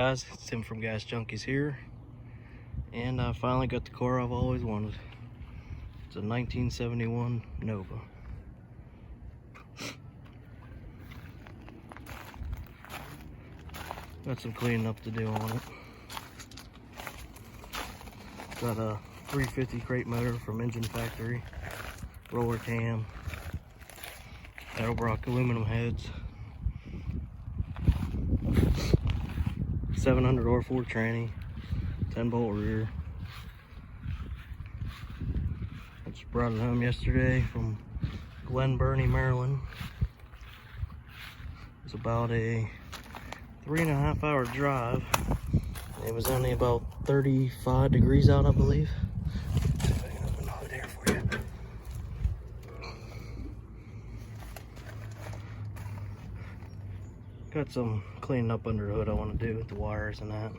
guys, it's Tim from Gas Junkies here, and I finally got the car I've always wanted. It's a 1971 Nova. Got some cleaning up to do on it. Got a 350 crate motor from Engine Factory, roller cam, edelbrock aluminum heads, 700 R4 tranny, 10-bolt rear. I just brought it home yesterday from Glen Burnie, Maryland. It was about a 3.5 hour drive. It was only about 35 degrees out, I believe. Open the hood here for you. Got some cleaning up under the hood I want to do with the wires and that.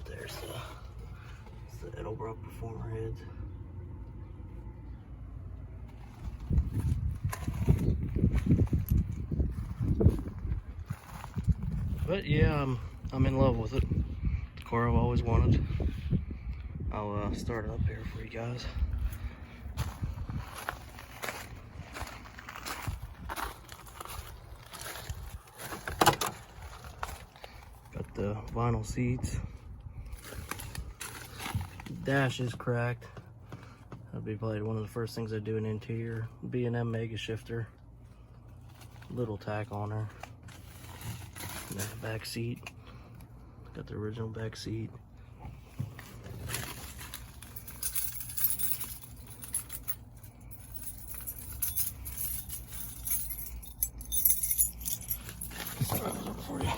There's the edelbrock performer heads. But yeah, I'm in love with it. The car I've always wanted. I'll start it up here for you guys. Got the vinyl seats. Dash is cracked. That'll be probably one of the first things I do in interior. B&M Mega Shifter. Little tack on her. And then the back seat. Got the original back seat. For you.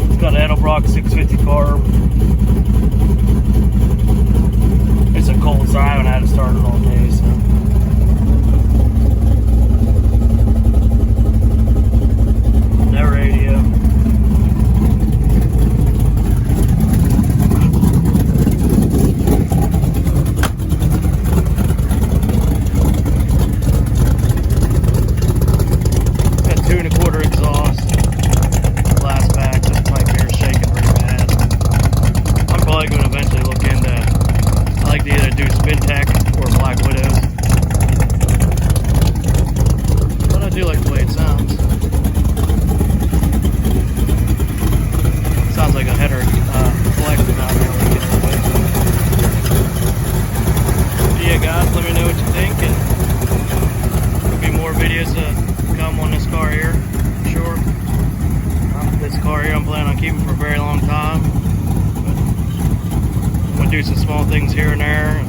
It's got an edelbrock 650 carb. It's a cold, so I haven't had it started all day. So. No radio. Let me know what you think, and there'll be more videos to come on this car here, for sure. This car here I'm planning on keeping for a very long time. But I'm going to do some small things here and there.